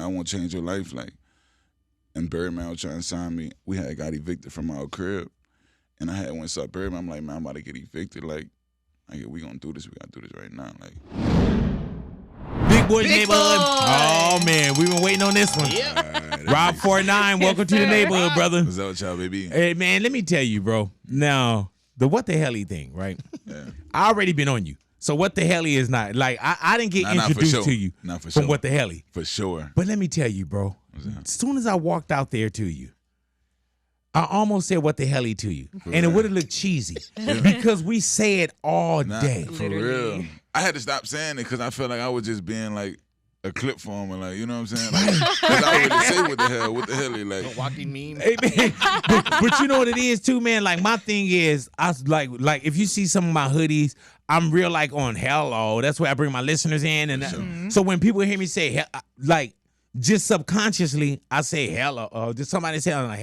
I want to change your life. Like, and Birdman was trying to sign me. We had got evicted from our crib. And I had went to Birdman. I'm like, man, I'm about to get evicted. Like we gonna do this. We gotta do this right now. Like, Big Boy's neighborhood. Oh man, we've been waiting on this one. Right, Rob49, welcome to the neighborhood, brother. What's up, y'all, baby? Hey man, let me tell you, bro. Now, the WhatTheHelly thing, right? Yeah. I already been on you. So WhatTheHelly is not like I didn't get introduced to you from WhatTheHelly. For sure. But let me tell you, bro. As soon as I walked out there to you, I almost said WhatTheHelly to you. And it would have looked cheesy. Because we say it all day. For real. I had to stop saying it because I felt like I was just being like a clip for him, and like, you know what I'm saying? Like, 'cause I already say WhatTheHelly, like a walking meme. Hey, man, but you know what it is too, man. Like my thing is, I like if you see some of my hoodies, I'm real like on hello. That's where I bring my listeners in, and so when people hear me say like. Just subconsciously, I say hello. Just somebody say hello.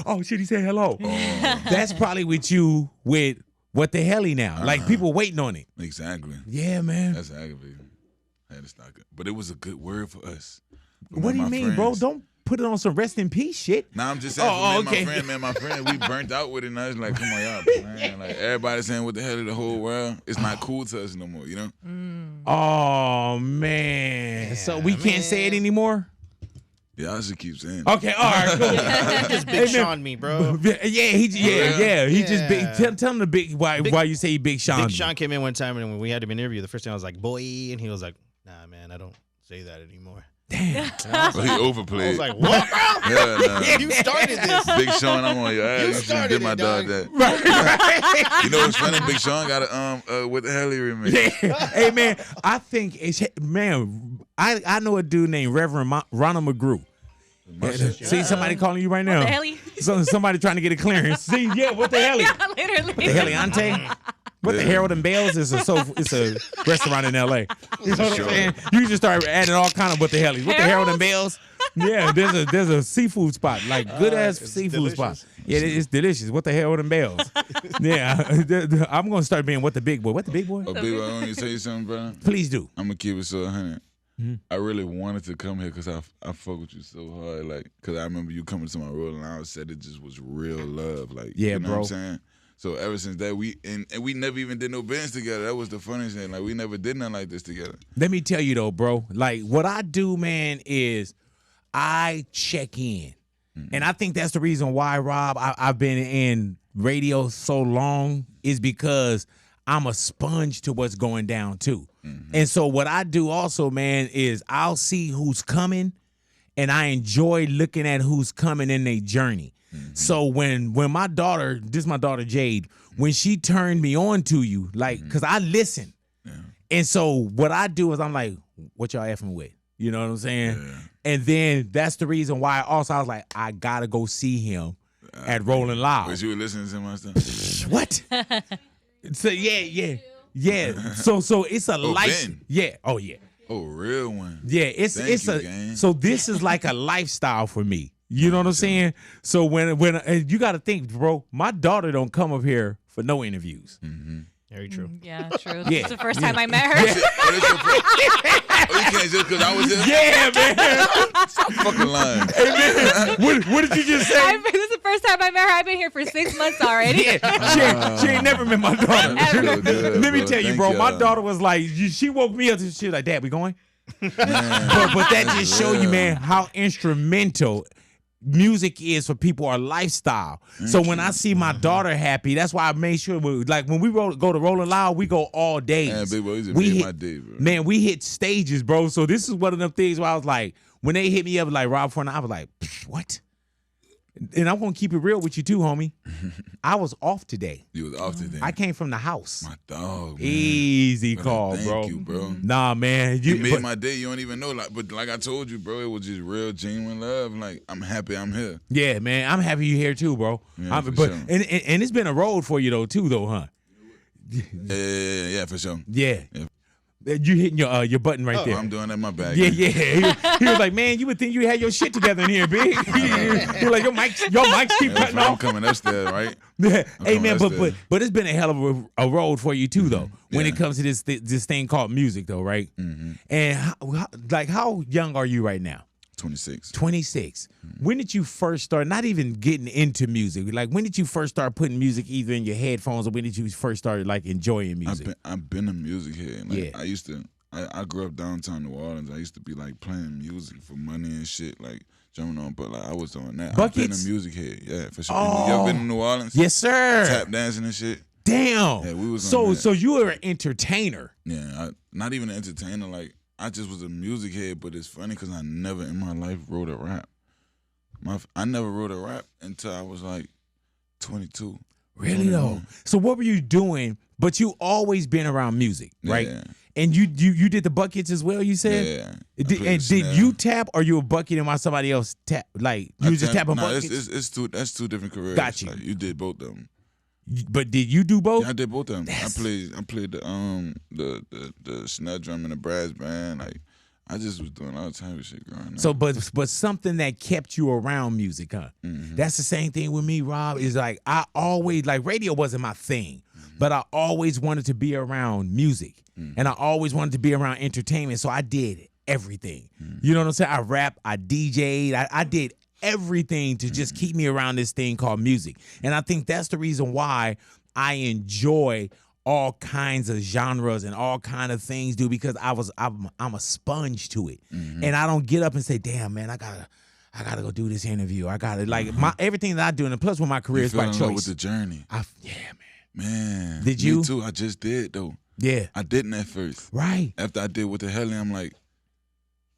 Oh shit, he said hello. Oh. That's probably with you with WhatTheHelly now. Like people waiting on it. Exactly. Yeah, man. That's aggravating. It's not good, but it was a good word for us. What do you mean, bro? Don't put it on some rest in peace shit. Nah, I'm just saying for me and my friend, we burnt out with it. And I was like, come on, y'all, man. Like everybody saying WhatTheHelly the whole world. It's not cool to us no more, you know? Oh man. Yeah, so we can't say it anymore? Yeah, I should keep saying it. Okay, all right, cool. Just Big Sean me, bro. Yeah, he just big. Tell him the big why you say Big Sean. Big Sean came in one time and when we had him interview, the first time I was like, boy, and he was like, nah, man, I don't say that anymore. Damn. He overplayed. I was like, what, bro? Yeah, You started this. Big Sean, I'm on your ass. You should did my dog that. Right. You know what's funny? Big Sean got a WhatTheHelly remix. Yeah. Hey man, I think it's I know a dude named Reverend Ronald McGrew. See somebody calling you right now. WhatTheHelly? Somebody trying to get a clearance. See, yeah, WhatTheHelly? Yeah, literally. WhatTheHelly, Ante? What the Harold and Bells is it's a restaurant in LA. You know what I'm saying? You just start adding all kind of WhatTheHelly. What the Harold and Bells? Yeah, there's a seafood spot, like good ass seafood delicious. spot. Yeah, it's delicious. What the Harold and Bells? Yeah, I'm gonna start being what the big boy. What the big boy? Oh, big boy, I want you to tell you something, bro. Please do. I'm gonna keep it so 100. I really wanted to come here because I fuck with you so hard, like, because I remember you coming to my road and I said it just was real love, like, yeah, you know bro. what I'm saying? So ever since that, we never even did no bands together. That was the funniest thing. Like, we never did nothing like this together. Let me tell you though, bro. Like, what I do, man, is I check in, and I think that's the reason why, Rob, I've been in radio so long is because I'm a sponge to what's going down too. And so what I do also, man, is I'll see who's coming, and I enjoy looking at who's coming in their journey. So when my daughter, this is my daughter Jade, when she turned me on to you, like, cause I listen. Yeah. And so what I do is I'm like, what y'all effing with? You know what I'm saying? Yeah. And then that's the reason why I was like, I gotta go see him at Rolling Loud. But you were listening to my stuff? What? So yeah. So it's a life. Ben. Yeah. Oh yeah. Oh, real one. Yeah. So this is like a lifestyle for me. You know what I'm saying? So when you got to think, bro, my daughter don't come up here for no interviews. Very true. Yeah, true. Yeah. It's the first time I met her. Oh, you can't just because I was here? Yeah, man. Stop fucking lying. Hey, man. What did you just say? This is the first time I met her. I've been here for 6 months already. Yeah, she ain't never met my daughter. Good, Let me tell you, Thank bro. you. My daughter was like, she woke me up and she was like, Dad, we going? but that just show you, man, how instrumental music is for people, our lifestyle. So when I see my daughter happy, that's why I made sure like when we go to Rolling Loud, we go all days. Man, big boy, you just made my day, bro. Man, we hit stages, bro. So this is one of them things where I was like, when they hit me up like Rob49, I was like, what? And I'm gonna keep it real with you too, homie. I was off today. You was off today. I came from the house. My dog, man. Easy Bro, call, thank bro. you, bro. Nah, man. You made my day. You don't even know. But like I told you, bro, it was just real, genuine love. Like, I'm happy I'm here. Yeah, man. I'm happy you're here too, bro. Yeah, for but sure. and it's been a road for you though, huh? Yeah, for sure. Yeah. You hitting your button right there. I'm doing that in my bag. Yeah. He was like, man, you would think you had your shit together in here, big. He was like, your mics keep cutting I'm off. coming upstairs, right? Yeah. Hey, coming man, upstairs. but it's been a hell of a road for you too, though. When it comes to this thing called music, though, right? And how young are you right now? 26. 26. When did you first start, not even getting into music, like when did you first start putting music either in your headphones or when did you first start like enjoying music? I've been a music head. Like, Yeah. I grew up downtown New Orleans. I used to be like playing music for money and shit, like jumping on, but like I was doing that. Buckets? I've been a music head, yeah, for sure. Oh. You ever been to New Orleans? Yes, sir. Tap dancing and shit. Damn. Yeah, we was on that. So you were an entertainer. Yeah, not even an entertainer. Like I just was a music head, but it's funny because I never in my life wrote a rap. I never wrote a rap until I was like 22. Really though? So what were you doing? But you always been around music, right? Yeah. And you did the buckets as well, you said? Yeah. Did you tap or you were bucketing while somebody else tap? Like you was just tapping buckets? That's two different careers. Got you. Like, you did both of them. But did you do both? Yeah, I did both of them. I played the snare drum and the brass band. Like I just was doing all type of shit growing up. So, but something that kept you around music, huh? Mm-hmm. That's the same thing with me, Rob. Is like I always like radio wasn't my thing, but I always wanted to be around music, and I always wanted to be around entertainment. So I did everything. You know what I'm saying? I rap, I DJ'd, I did everything to just keep me around this thing called music. And I think that's the reason why I enjoy all kinds of genres and all kind of things, dude, because I'm a sponge to it. And I don't get up and say, damn, man, I gotta go do this interview. I gotta like my everything that I do, and plus with my career is by fell in love choice. with the journey. Yeah, Man. Did you? Me too. I just did though. Yeah. I didn't at first. Right. After I did WhatTheHelly, I'm like,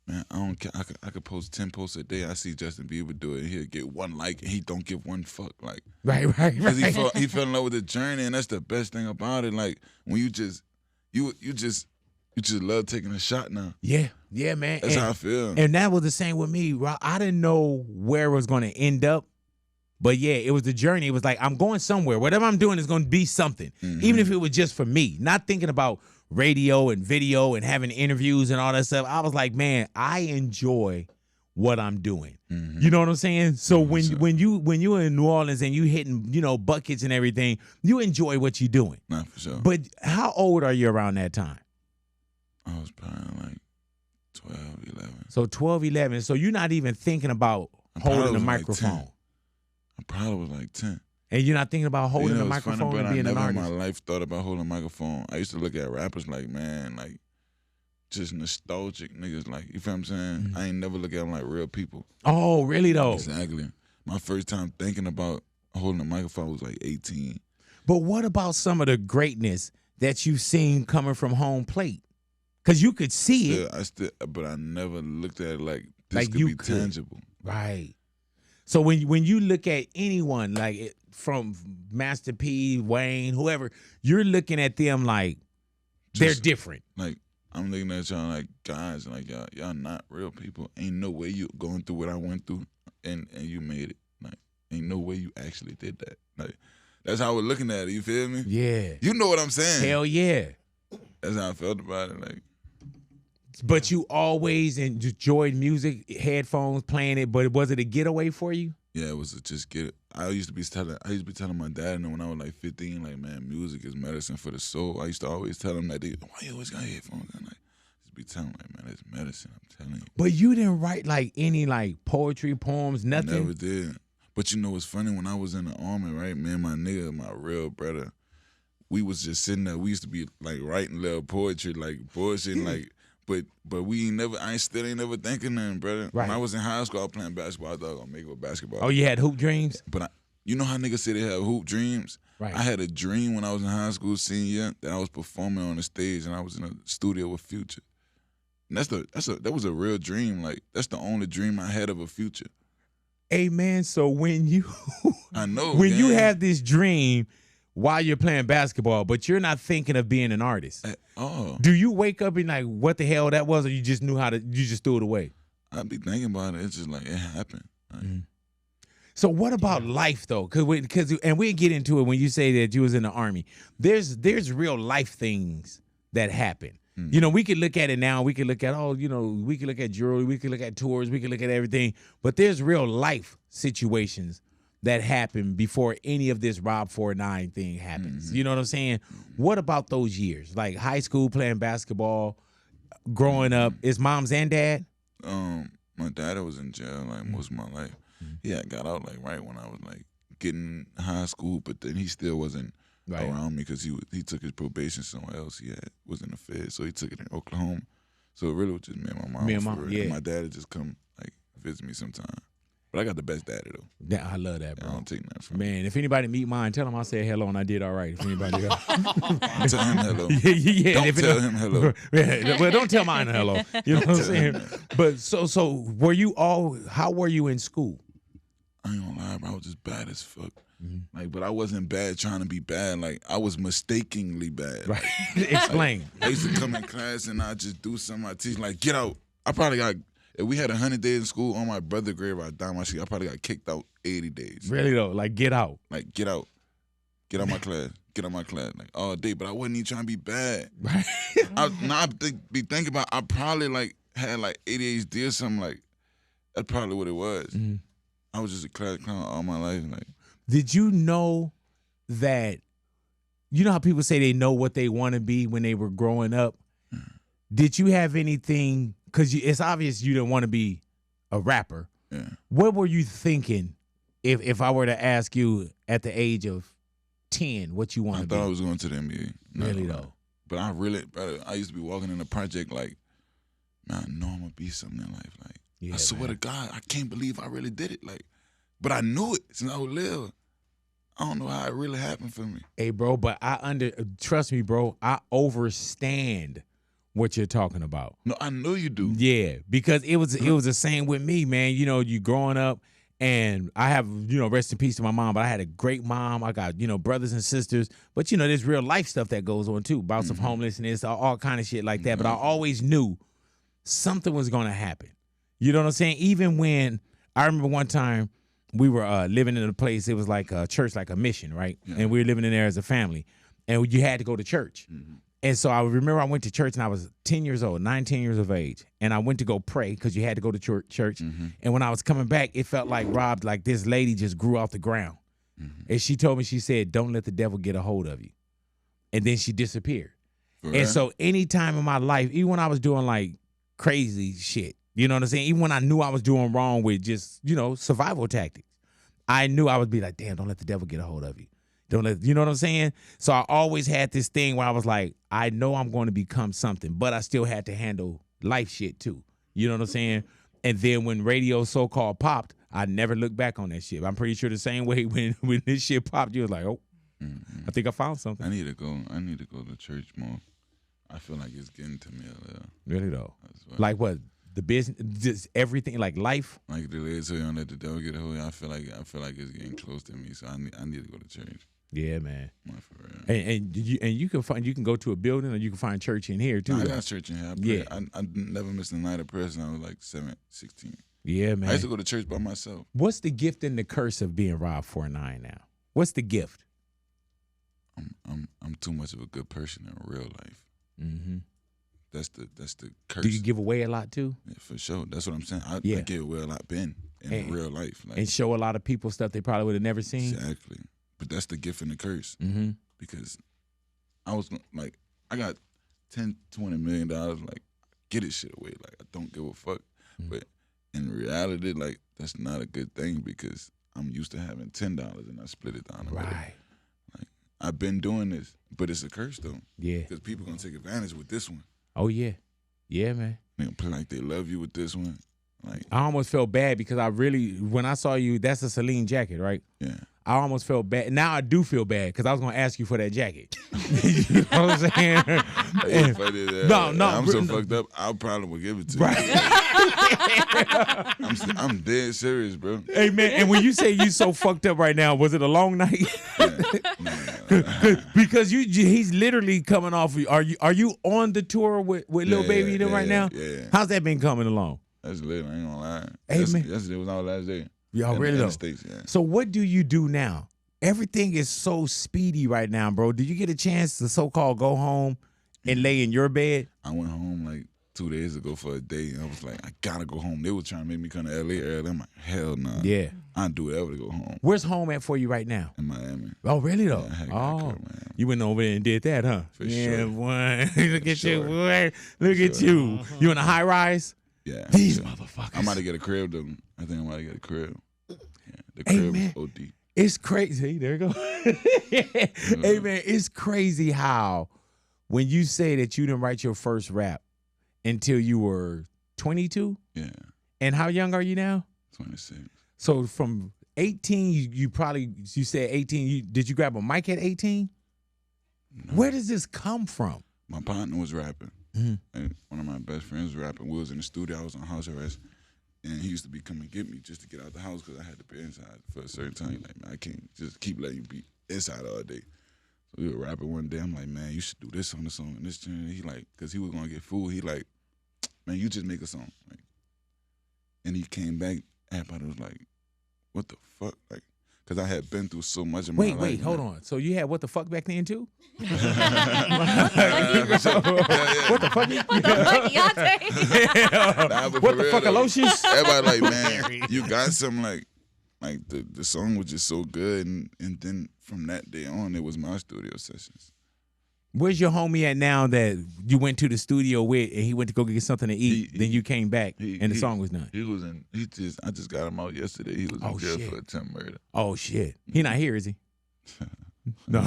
man, I don't care. I could post 10 posts a day. I see Justin Bieber do it. He'll get one like, and he don't give one fuck. Like, Right. because he fell in love with the journey, and that's the best thing about it. Like when you just love taking a shot now. Yeah, man. That's how I feel. And that was the same with me, Rob. I didn't know where it was going to end up. But yeah, it was the journey. It was like, I'm going somewhere. Whatever I'm doing is going to be something. Even if it was just for me. Not thinking about radio and video and having interviews and all that stuff. I was like, man, I enjoy what I'm doing. You know what I'm saying? So when you in New Orleans and you hitting, buckets and everything, you enjoy what you're doing. Not for sure. But how old are you around that time? I was probably like 12, 11. So 12, 11. So you're not even thinking about holding a microphone. I probably was like 10. And you're not thinking about holding a it's microphone funny, and but being I an never in artist? my life thought about holding a microphone. I used to look at rappers like, man, like just nostalgic niggas. Like, you feel what I'm saying? I ain't never look at them like real people. Oh, really though? Exactly. My first time thinking about holding a microphone was like 18. But what about some of the greatness that you've seen coming from home plate? Because you could see it. But I never looked at it like this Like could you be could. tangible. Right. So when you look at anyone, like from Master P, Wayne, whoever, you're looking at them like they're Just- different. Like, I'm looking at y'all like, guys, like y'all not real people. Ain't no way you going through what I went through and you made it. Like, ain't no way you actually did that. Like, that's how I was looking at it, you feel me? Yeah. You know what I'm saying? Hell yeah. That's how I felt about it. Like, But you always enjoyed music, headphones, playing it, but was it a getaway for you? yeah, it was to just get it. I used to be telling my dad, and when I was like 15, like, man, music is medicine for the soul. I used to always tell him that, why you always got headphones? And like, just be telling him, like, man, it's medicine, I'm telling you. But you didn't write like any like poetry, poems, nothing? Never did. But you know what's funny? When I was in the army, right, me and my nigga, my real brother, we was just sitting there. We used to be like writing little poetry, like bullshit, like, but we ain't never, I still ain't never thinking nothing, brother. Right. When I was in high school, I was playing basketball. I thought I was gonna make it with basketball. Oh, you had hoop dreams? But you know how niggas say they have hoop dreams? Right. I had a dream when I was in high school senior year that I was performing on the stage and I was in a studio with Future. And that was a real dream. Like, that's the only dream I had of a future. Hey man, so when you I know. when you gang. have this dream while you're playing basketball, but you're not thinking of being an artist, At all. do you wake up and like, what the hell that was, or you just knew you just threw it away? I be thinking about it. It's just like, it happened. Like, So what about life though? And we'll get into it when you say that you was in the army. There's real life things that happen. You know, we could look at it now. We could look at, we could look at jewelry. We could look at tours. We could look at everything. But there's real life situations that happen before any of this Rob49 thing happens. You know what I'm saying? What about those years? Like high school, playing basketball, growing up. Is moms and dad? my dad was in jail like most of my life. He had got out like right when I was like getting high school, but then he still wasn't around me because he took his probation somewhere else. Was in the Fed, so he took it in Oklahoma. So it really was just me and my mom. And my dad would just come like visit me sometime. But I got the best daddy though. Yeah, I love that, bro. I don't take that from man. If anybody meet mine, tell him I said hello and I did all right. If anybody else, tell him hello. yeah. Don't tell him hello. Yeah, well, don't tell mine hello. You know what I'm saying? But so were you all? How were you in school? I ain't gonna lie, bro. I was just bad as fuck. Like, but I wasn't bad trying to be bad. Like, I was mistakenly bad. Right. Explain. Like, I used to come in class and I just do something. I teach like, get out. I probably got. If we had 100 days in school on my brother's grade, I down my shit. I probably got kicked out 80 days. Really though, like get out. Like get out. Get out my class. Get out my class. Like all day. But I wasn't even trying to be bad. Right. Be thinking about. I probably like had like ADHD or something. Like that's probably what it was. Mm-hmm. I was just a class clown all my life. Like, did you know that? You know how people say they know what they want to be when they were growing up. Did you have anything? Because it's obvious you didn't want to be a rapper. Yeah. What were you thinking if I were to ask you at the age of 10 what you want to be? I thought I was going to the NBA. Really though? But I used to be walking in the project like, man, I know I'm going to be something in life. Like, yeah, I swear to God, I can't believe I really did it. Like, but I knew it since I was little. I don't know how it really happened for me. Hey, bro, but trust me, bro, I understand what you're talking about. No, I know you do. Yeah, because it was the same with me, man. You know, you growing up, and I have, rest in peace to my mom, but I had a great mom. I got, brothers and sisters, but there's real life stuff that goes on too, bouts of homelessness, all kind of shit like that. But I always knew something was gonna happen. You know what I'm saying? Even when I remember one time we were living in a place, it was like a church, like a mission, right? Yeah. And we were living in there as a family, and you had to go to church. And so I remember I went to church and I was 10 years old, 19 years of age. And I went to go pray because you had to go to church. And when I was coming back, it felt like, Rob, like this lady just grew off the ground. And she told me, she said, don't let the devil get a hold of you. And then she disappeared. And so any time in my life, even when I was doing like crazy shit, you know what I'm saying? Even when I knew I was doing wrong with just, survival tactics, I knew I would be like, damn, don't let the devil get a hold of you. You know what I'm saying? So I always had this thing where I was like, I know I'm going to become something, but I still had to handle life shit too. You know what I'm saying? And then when radio so-called popped, I never looked back on that shit. I'm pretty sure the same way when this shit popped, you was like, oh, I think I found something. I need to go to church more. I feel like it's getting to me a little. Really though? Like what? The business, just everything, like life. Like the lady told you, don't let the devil get a hold of you. I feel like it's getting close to me, so I need to go to church. Yeah, man. For real. And you can go to a building or you can find church in here too. I got church in here. I never missed a night of prayer since I was like 16. Yeah, man. I used to go to church by myself. What's the gift and the curse of being Rob49 now? What's the gift? I'm too much of a good person in real life. Mm-hmm. That's the curse. Do you give away a lot too? Yeah, for sure. That's what I'm saying. I give away a lot in real life. Like, and show a lot of people stuff they probably would have never seen. Exactly. But that's the gift and the curse. Because I was like, I got $10, $20 million. Like, get it shit away. Like, I don't give a fuck. But in reality, like, that's not a good thing because I'm used to having $10 and I split it down the middle. Right. Like, I've been doing this, but it's a curse though. Yeah. Because people gonna take advantage with this one. Oh yeah. Yeah, man. They gonna play like they love you with this one. Like, I almost felt bad because when I saw you, that's a Celine jacket, right? Yeah. I almost felt bad. Now I do feel bad because I was going to ask you for that jacket. You know what I'm saying? No, I'm so fucked up, I probably would give it to you. I'm dead serious, bro. Hey, man, and when you say you so fucked up right now, was it a long night? Because he's literally coming off. Are you on the tour with Lil Baby right now? Yeah. How's that been coming along? That's lit. I ain't gonna lie. Hey, man. Yesterday was our last day. Y'all really though. States, yeah. So what do you do now? Everything is so speedy right now, bro. Did you get a chance to so-called go home and lay in your bed? I went home like 2 days ago for a day, and I was like, I gotta go home. They were trying to make me come to LA early. I'm like, hell nah. Yeah. I'd do whatever to go home. Where's home at for you right now? In Miami. Oh, really though? Yeah, you went over there and did that, huh? For sure. Boy. Look at you, boy. Look at you. You in a high rise? Yeah. These yeah. motherfuckers. I'm about to get a crib though. I think I'm about to get a crib. Yeah, the Hey, crib man. is OD. It's crazy. There you go. Hey, man, it's crazy how when you say that you didn't write your first rap until you were 22, Yeah, and how young are you now? 26. So from 18, you said 18. Did you grab a mic at 18? No. Where does this come from? My partner was rapping. Mhm. And one of my best friends was rapping. We was in the studio. I was on house arrest. And he used to be coming get me just to get out the house because I had to be inside for a certain time. Like, man, I can't just keep letting you be inside all day. So we were rapping one day. I'm like, man, you should do this on the song and this. And he like, because he was going to get food. He like, man, you just make a song. Like, and he came back. Everybody was like, what the fuck? Like, because I had been through so much in my life. Wait, hold on. So you had what the fuck back then too? Yeah. What the fuck? Beyonce. Nah, but What for the fuck, real, though, Aloysius? everybody like, man, you got something like the song was just so good, and then from that day on, it was my studio sessions. Where's your homie at now that you went to the studio with and he went to go get something to eat, then you came back and the song was done? He was in. I just got him out yesterday. He was in jail shit. for attempt murder. Oh shit. He not here, is he? No. Nah,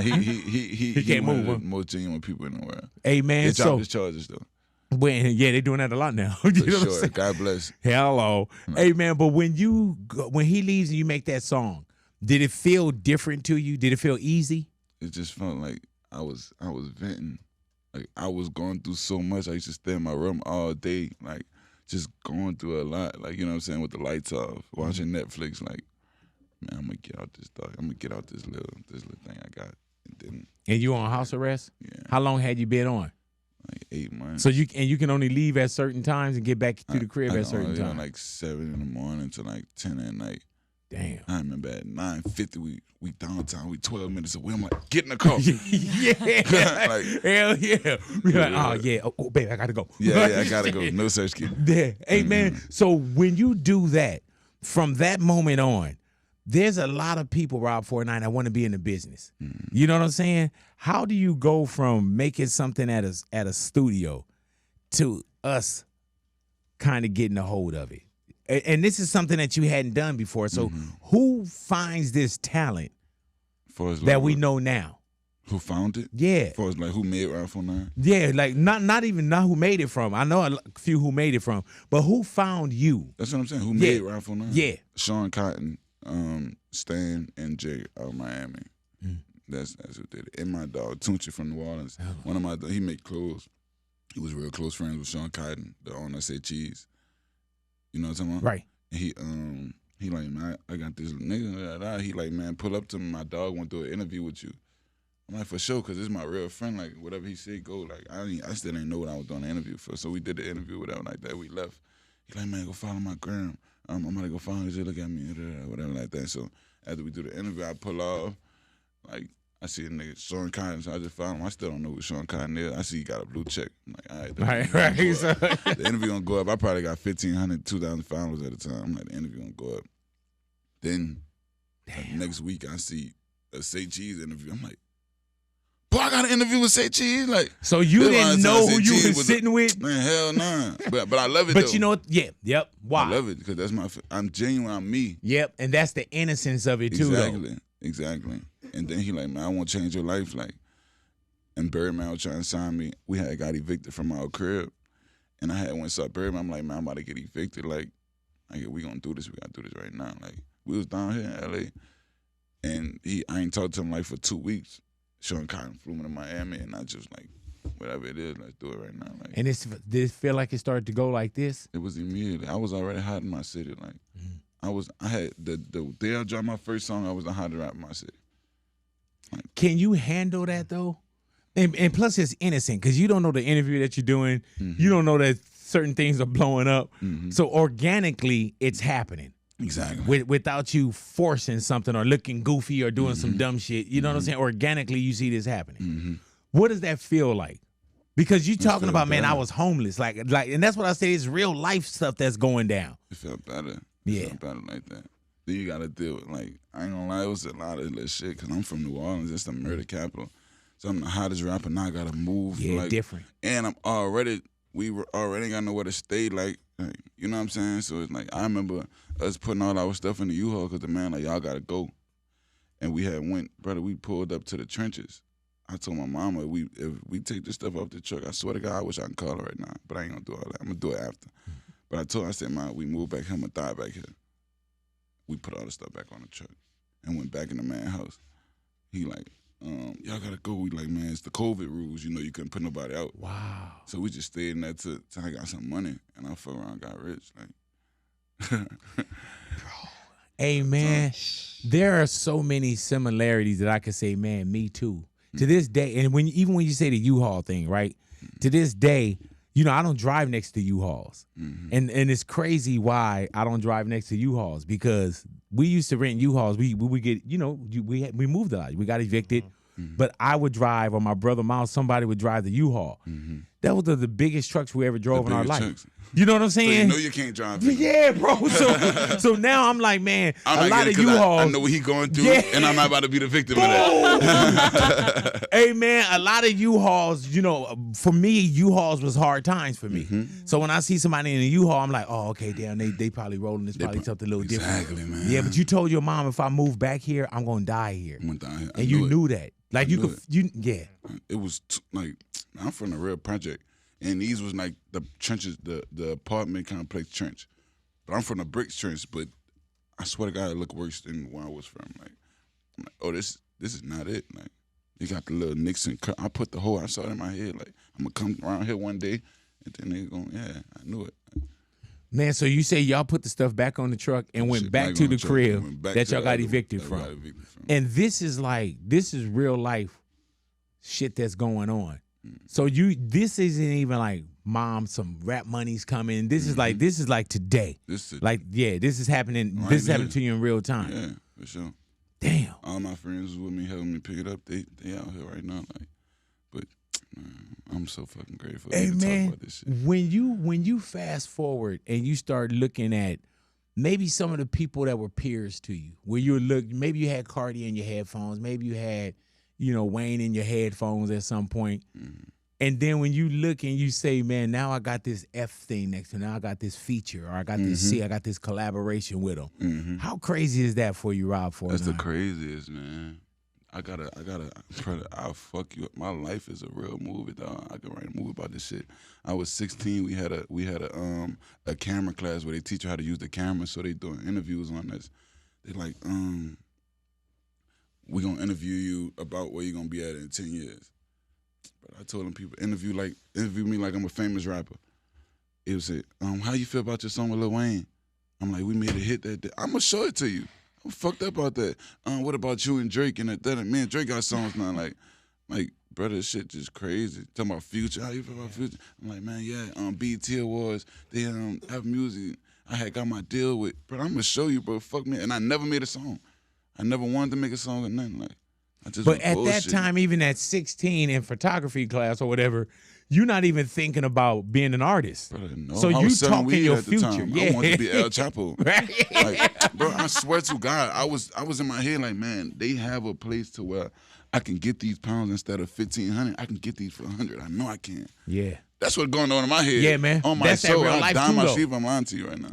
he can't one move, of huh? the most genuine people in the world. Hey man, They dropped so his charges though. yeah, they're doing that a lot now. For You know what I'm sure. saying? God bless. Hello. Hey man, but when he leaves and you make that song, did it feel different to you? Did it feel easy? It just felt like I was venting. Like I was going through so much. I used to stay in my room all day, like just going through a lot. Like, you know what I'm saying, with the lights off, watching Netflix, like, man, I'm gonna get out this dog. I'm gonna get out this little thing I got. And then And you on house arrest? yeah, How long had you been on? like 8 months. So you can only leave at certain times and get back to the crib I at certain only leave times. like 7 in the morning to like 10 at night. Damn. I remember at 9:50 we downtown. We 12 minutes away. I'm like, get in the car. Yeah. Like, hell yeah. We like, oh yeah. Oh baby, I gotta go. yeah, I gotta go. No search key. Yeah. Hey man, so when you do that, from that moment on, there's a lot of people, Rob49, that want to be in the business. You know what I'm saying? How do you go from making something at a studio to us kind of getting a hold of it? And this is something that you hadn't done before. So who finds this talent For us, that like, we know now? who found it? Yeah. For us, like, who made Rob49? Yeah, like not even who made it from. I know a few who made it from, but who found you? That's what I'm saying. Who Yeah. made Rob49? Yeah. Sean Cotton, Stan, and Jay out of Miami. That's who did it. And my dog Tunchi from New Orleans. One of my he made clothes. He was real close friends with Sean Cotton, the owner of Say Cheese. You know what I'm talking about? Right. And he like, man, I got this nigga. He like, man, pull up to me. My dog want to do an interview with you. I'm like, for sure, because this is my real friend. Like, whatever he said, go. Like, I still didn't know what I was doing the interview for. So we did the interview, whatever like that. We left. He like, man, go follow my gram. I'm about to go follow you. Look at me, whatever like that. So after we do the interview, I pull off. Like, I see a nigga, Sean Cotton, so I just found him. I still don't know who Sean Cotton is. I see he got a blue check. I'm like, all right. Right. The interview gonna go up. I probably got 1,500, 2,000 followers at the time. I'm like, the interview gonna go up. Then next week, I see a Say Cheese interview. I'm like, boy, I got an interview with Say Cheese. Like, So you this didn't one know time who Say you Cheese was sitting with? Man, hell nah. But I love it though. But you know what? Yeah. Yep. Why? I love it because that's I'm genuine. I'm me. Yep. And that's the innocence of it too, though. Exactly. And then he like, man, I want to change your life. Like, and Birdman was trying to sign me. We had got evicted from our crib. And I had went saw Birdman. I'm like, man, I'm about to get evicted. Like we gonna do this. We gotta do this right now. Like, we was down here in LA. And I ain't talked to him like for 2 weeks. Sean Cotton flew me to Miami and I just like, whatever it is, let's do it right now. Like, And did it feel like it started to go like this? it was immediately. I was already hot in my city. Like, I had the day I dropped my first song, I was the hottest rapper in my city. Can you handle that though? And plus it's innocent because you don't know the interview that you're doing. You don't know that certain things are blowing up. So organically it's happening. Exactly. Without you forcing something or looking goofy or doing some dumb shit. You know what I'm saying? Organically you see this happening. What does that feel like? Because you talking about, man, I was homeless. Like, and that's what I say, it's real life stuff that's going down. It felt better. Yeah. It felt better like that. Then you got to deal with, like, I ain't gonna lie, it was a lot of little shit because I'm from New Orleans. It's the murder capital. So I'm the hottest rapper. Now I got to move. Yeah, like, different. And I'm already we were already got nowhere to stay. Like, you know what I'm saying? So it's like I remember us putting all our stuff in the U-Haul because the man like y'all gotta go, and we had went, brother. We pulled up to the trenches. I told my mama if we take this stuff off the truck, I swear to God, I wish I can call her right now, but I ain't gonna do all that. I'm gonna do it after. But I told her, I said, man, we moved back here, I'm gonna die back here. We put all the stuff back on the truck and went back in the man's house. He like, y'all gotta go. We like, man, it's the COVID rules. You know, you couldn't put nobody out. Wow. So we just stayed in there till I got some money, and I fuck around, got rich. Like, Hey, man, there are so many similarities that I could say, man, me too. To this day, and even when you say the U-Haul thing, right? To this day, you know, I don't drive next to U-Hauls. And it's crazy why I don't drive next to U-Hauls, because we used to rent U-Hauls. We would get, you know, we moved a lot. We got evicted. But I would drive, or my brother Miles, somebody would drive the U-Haul. That was the biggest trucks we ever drove in our life. Trucks. You know what I'm So saying? you know you can't drive. Yeah, bro. So now I'm like, man, a lot of U-Hauls. I know what he going through, and I'm not about to be the victim of that. Hey, man, a lot of U-Hauls, you know, for me, U-Hauls was hard times for me. So when I see somebody in a U-Haul, I'm like, oh, okay, damn, they probably rolling this, probably something a little different. Exactly, man. Yeah, but you told your mom, if I move back here, I'm going to die here. I'm gonna die here. And you knew that. Like, you could, yeah. It was like, I'm from the real project. And these was like the trenches, the apartment complex trench. But I'm from the bricks trench, but I swear to God, it looked worse than where I was from. Like, I'm like, oh, this is not it. Like, you got the little Nixon cut. I put the whole, I saw it in my head, like, I'm going to come around here one day, and then they going, yeah, I knew it. Man, so you say y'all put the stuff back on the truck and went back to the crib that y'all got evicted from. And this is real life shit that's going on. So this isn't even like, mom, some rap money's coming. This is like today. This is happening. This is happening to you in real time. Yeah, for sure. Damn. All my friends was with me, helping me pick it up. They out here right now. Like, but man, I'm so fucking grateful to talk about this shit. When you fast forward and you start looking at maybe some of the people that were peers to you, where you look, maybe you had Cardi in your headphones, maybe you had, you know, Wayne in your headphones at some point. And then when you look and you say, man, now I got this F thing next to me. Now I got this feature, or I got this C, I got this collaboration with them. How crazy is that for you, Rob? That's the craziest, man. I'll fuck you up. My life is a real movie, dog. I can write a movie about this shit. I was 16. We had a camera class where they teach you how to use the camera. So they doing interviews on this. They like, we're gonna interview you about where you're gonna be at in 10 years. But I told them, people, interview me like I'm a famous rapper. It was how you feel about your song with Lil Wayne? I'm like, we made a hit that day. I'm gonna show it to you. I'm fucked up about that. What about you and Drake and that? Me and Drake got songs now. Like, brother, this shit just crazy. Talking about Future, how you feel about Future? I'm like, man, yeah. BET Awards, they have music. I had got my deal with, bro. I'm gonna show you, bro. Fuck me, and I never made a song. I never wanted to make a song or nothing. Like, I just. But at that time, even at 16 in photography class or whatever, you're not even thinking about being an artist. Brother, no. So you talking your future. Yeah. I wanted to be El Chapo. Like, bro, I swear to God, I was in my head like, man, they have a place to where I can get these pounds instead of 1,500. I can get these for 100. I know I can. Yeah. That's what's going on in my head. Yeah, man. On my That's soul, that real I life die too, my though. sheep. I'm lying to you right now.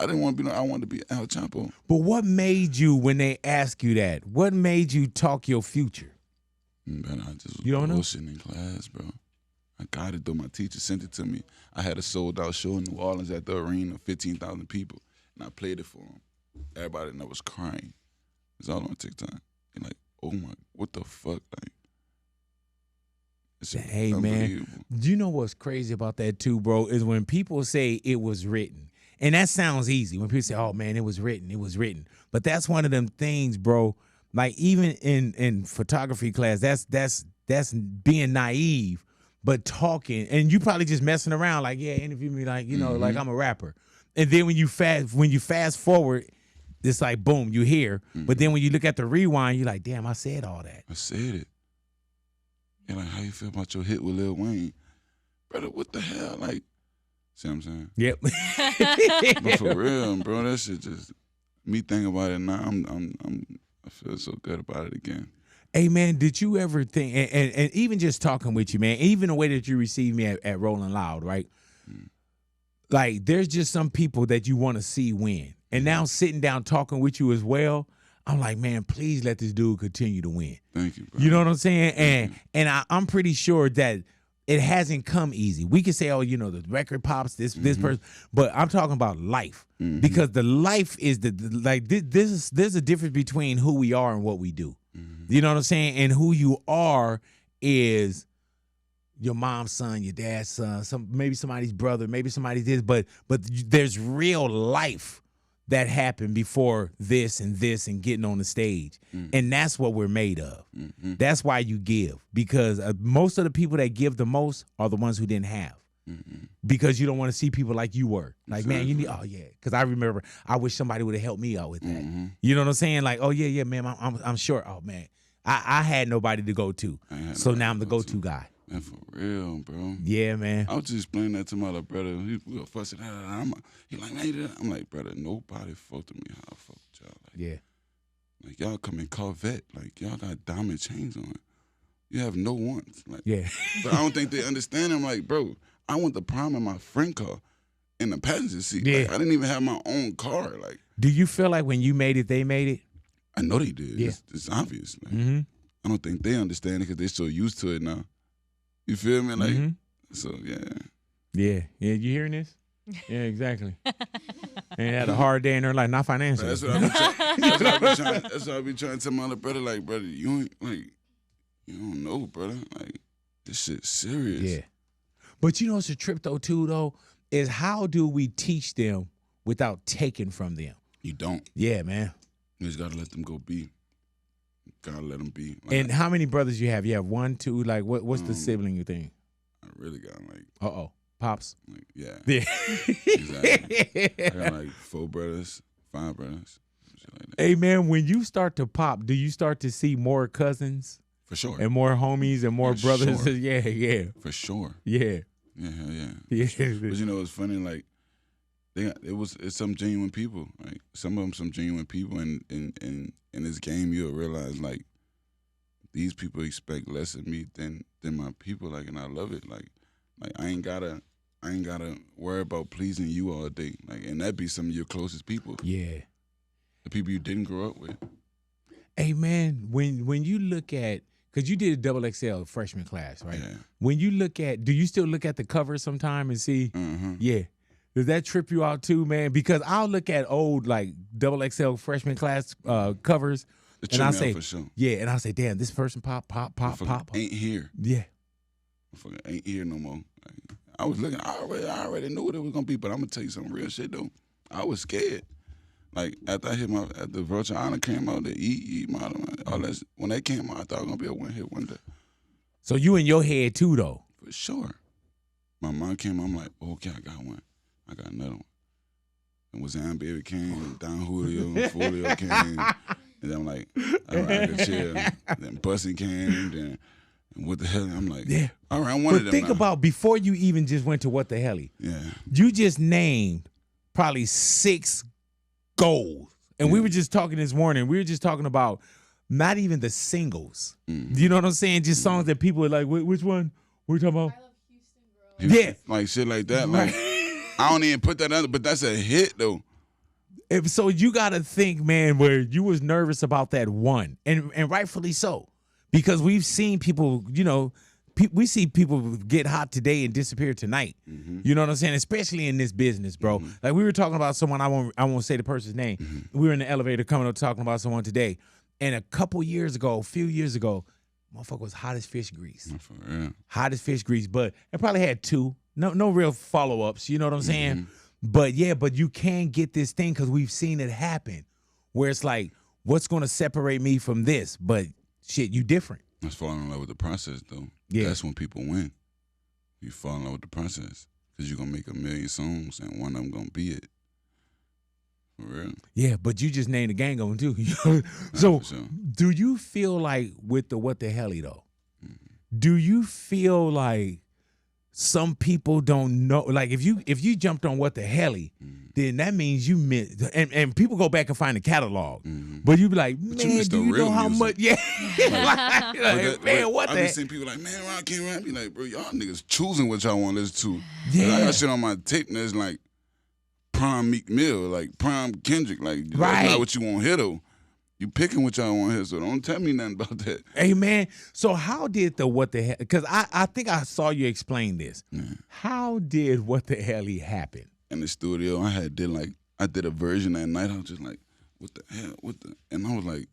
I didn't want to be. I wanted to be El Chapo. But what made you, when they ask you that, what made you talk your future? Man, I just was You don't know? bullshitting in class, bro. I got it though. My teacher sent it to me. I had a sold out show in New Orleans at the arena, 15,000 people, and I played it for them. Everybody in there was crying. It's all on TikTok. And like, oh my, what the fuck? Like, it's hey man, do you know what's crazy about that too, bro? Is when people say it was written, and that sounds easy. When people say, "Oh man, it was written," but that's one of them things, bro. Like even in photography class, that's being naive. But talking, and you probably just messing around, like, yeah, interview me, like, you know, like I'm a rapper. And then when you fast forward, it's like, boom, you hear. But then when you look at the rewind, you're like, damn, I said all that. I said it. And like, how you feel about your hit with Lil Wayne? Brother, what the hell? Like, see what I'm saying? Yep. But for real, bro, that shit just, me thinking about it now, I feel so good about it again. Hey, man, did you ever think, and even just talking with you, man, even the way that you received me at Rolling Loud, right? like there's just some people that you want to see win. And now sitting down talking with you as well, I'm like, man, please let this dude continue to win. Thank you, bro. You know what I'm saying? And I'm pretty sure that it hasn't come easy. We can say, oh, you know, the record pops, this person, but I'm talking about life because the life is there's a difference between who we are and what we do. You know what I'm saying? And who you are is your mom's son, your dad's son, maybe somebody's brother, maybe somebody's this, but there's real life that happened before this and getting on the stage. And that's what we're made of. That's why you give, because most of the people that give the most are the ones who didn't have. Because you don't want to see people like you were. Like, man, you need, oh yeah. Because I remember, I wish somebody would have helped me out with that. You know what I'm saying? Like, oh yeah, man, I'm sure. Oh man, I had nobody to go to. So now I'm the go-to guy. Man, for real, bro. Yeah, man. I was just explaining that to my little brother. We were fussing. He like, man, you did that? I'm like, brother, nobody fucked with me how I fucked with y'all. Like, Yeah. Like, y'all come in Corvette. Like, y'all got diamond chains on. You have no wants. Like, Yeah. but I don't think they understand. I'm like, bro, I went to prom in my friend car in the passenger seat. Yeah. Like, I didn't even have my own car. Like, Do you feel like when you made it, they made it? I know they did. Yeah. It's obvious. Like, I don't think they understand it because they're so used to it now. You feel me? Like, so yeah. Yeah. Yeah. You hearing this? Yeah, exactly. And had a hard day in their life, not financially. That's what I be trying. That's what I be trying to tell my little brother. Like, brother, you ain't like, you don't know, brother. Like, this shit's serious. Yeah. But you know what's a trip though, too, though, is how do we teach them without taking from them? You don't. Yeah, man. You just gotta let them go be. Gotta let them be. Like, And how many brothers you have? You have one, two, like what's the sibling you think? I really got like, Pops. like yeah. Yeah. Exactly. I got like 4 brothers, 5 brothers, shit like that. Hey man, when you start to pop, do you start to see more cousins For sure. and more homies and more For brothers? sure. Yeah. For sure. Yeah. Yeah, hell yeah. Yeah. But you know, it's funny. Like, it's some genuine people. Like, some of them, some genuine people. And in this game, you'll realize like these people expect less of me than my people. Like, and I love it. Like I ain't gotta worry about pleasing you all day. Like, and that be some of your closest people. Yeah. The people you didn't grow up with. Hey man, when you look at, because you did a double XL freshman class, right? Yeah. When you look at, do you still look at the cover sometime and see? Yeah. Does that trip you out too, man? Because I'll look at old like double XL freshman class covers, It and I tripped me say, out for sure. yeah, and I say, damn, this person pop. Motherfucker ain't here. Yeah. Motherfucker ain't here no more. Like, I was looking. I already knew what it was gonna be, but I'm gonna tell you some real shit though. I was scared. Like, after the Virtual Honor came out, the E model, all that. When that came out, I thought it was gonna be a one-hit wonder. So you in your head too, though. For sure. My mom came out, I'm like, okay, I got one. I got another one. And Wassam Baby came, Don Julio came. And then I'm like, all right, I can chill. Then Bussy came, then What the hell? I'm like, Yeah. all right, I'm one of But them think now. about before you even just went to WhatTheHelly, Yeah. you just named probably 6 goals. And we were just talking this morning. We were just talking about not even the singles. You know what I'm saying? Just songs that people are like, which one? What are you talking about? Yeah. Like shit like that. Like, I don't even put that under, but that's a hit though. So you got to think, man, where you was nervous about that one. And rightfully so. Because we've seen people, you know, we see people get hot today and disappear tonight. You know what I'm saying? Especially in this business, bro. Like we were talking about someone, I won't say the person's name. We were in the elevator coming up talking about someone today. And a few years ago, motherfucker was hot as fish grease. For real. Hot as fish grease. But it probably had 2. No real follow-ups. You know what I'm saying? But yeah, but you can get this thing because we've seen it happen where it's like, what's going to separate me from this? But shit, you different. Let's fall in love with the process, though. Yeah. That's when people win. You fall in love with the process. Because you're going to make a million songs, and one of them going to be it. For real. Yeah, but you just named the gang on too. So, for sure. do you feel like with the WhatTheHelly though? Do you feel like some people don't know. Like if you jumped on WhatTheHelly, then that means you missed. And people go back and find the catalog, but you be like, man, do you know how much? Yeah, man, what I the? be seeing people like, man, I can't rap. I be like, bro, y'all niggas choosing what y'all want to listen to. Yeah. I got shit on my tape that's like prime Meek Mill, like prime Kendrick, like that's not what you want to hear though. You picking what y'all want to hear, so don't tell me nothing about that. Hey man, so how did the WhatTheHelly? Because I think I saw you explain this. Yeah. How did WhatTheHelly happen? In the studio, I did a version that night. I was just like, what the hell? And I was like,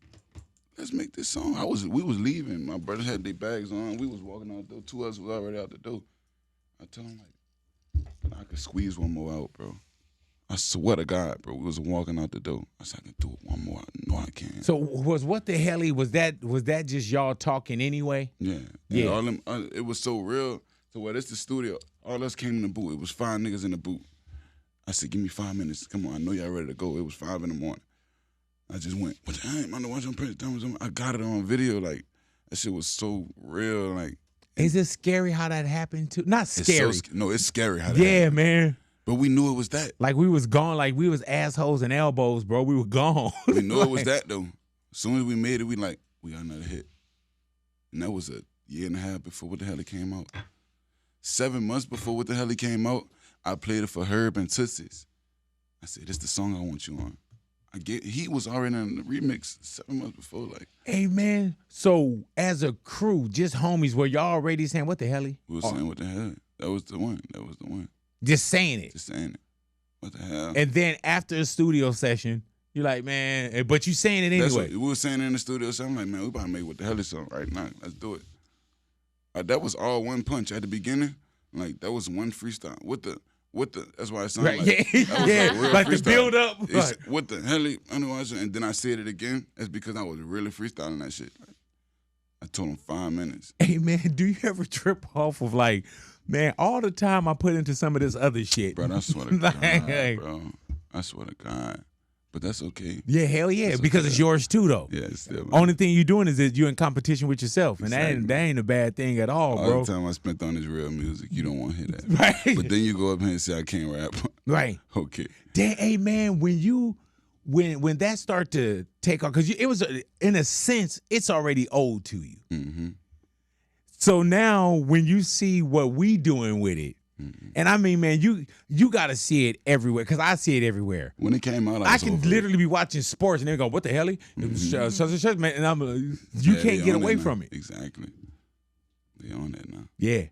let's make this song. We was leaving. My brothers had their bags on. We was walking out the door. 2 of us was already out the door. I told him like, I could squeeze one more out, bro. I swear to God, bro. We was walking out the door. I said, I can do it one more. I know I can. So was WhatTheHelly, was that just y'all talking anyway? Yeah. Yeah. All them, it was so real. So it's the studio. All us came in the booth. It was 5 niggas in the booth. I said, give me 5 minutes. Come on, I know y'all ready to go. It was 5 in the morning. I just went, but I ain't watching Prince. I got it on video. Like, that shit was so real. Like, is it scary how that happened too? Not scary. No, it's scary how that yeah, happened. man. But we knew it was that. Like we was gone, like we was assholes and elbows, bro. We were gone. We knew it was that though. As soon as we made it, we got another hit. And that was a year and a half before WhatTheHelly came out. 7 months before WhatTheHelly came out, I played it for Herb and Tootsie's. I said, this is the song I want you on. He was already in the remix 7 months before, like. Hey man, so as a crew, just homies, were y'all already saying WhatTheHelly? We were saying WhatTheHelly. That was the one. Just saying it. Just saying it. What the hell? And then after a studio session, you're like, man, but you saying it anyway. We were saying it in the studio, so I'm like, man, we about to make WhatTheHelly song right now. Let's do it. That was all one punch at the beginning. Like that was one freestyle. That's why it sounded right, like yeah, like the build up. Right. WhatTheHelly, and then I said it again. That's because I was really freestyling that shit. Like, I told him 5 minutes. Hey man, do you ever trip off of like, man, all the time I put into some of this other shit. Bro, I swear to God, bro. I swear to God. But that's okay. Yeah, hell yeah, That's because okay. it's yours too, though. Yeah, it's still. Only thing you're doing is that you're in competition with yourself, and Exactly. that ain't a bad thing at all, All bro. the time I spent on this real music, you don't want to hear that. Right. But then you go up here and say, I can't rap. Right. Okay. Hey man, when that start to take off, because it was in a sense it's already old to you. Mm-hmm. So now when you see what we doing with it, and I mean, man, you got to see it everywhere because I see it everywhere. When it came out, I can literally be watching sports and they go, "WhatTheHelly?" Such and man, and I'm you can't get away from it. Exactly. They on that now. Yeah,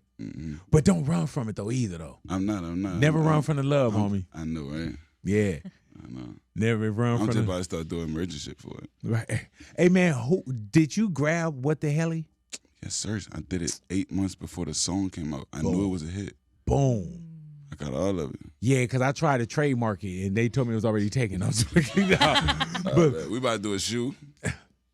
but don't run from it though either though. I'm not. Never run from the love, homie. I know, right? Yeah, I know. never run I'm from just the. about to start doing merchant shit for it. Right. Hey man, did you grab WhatTheHelly? Yes, sir. I did it 8 months before the song came out. I knew it was a hit. Boom. I got all of it. Yeah, because I tried to trademark it and they told me it was already taken. I was like, But we about to do a shoe.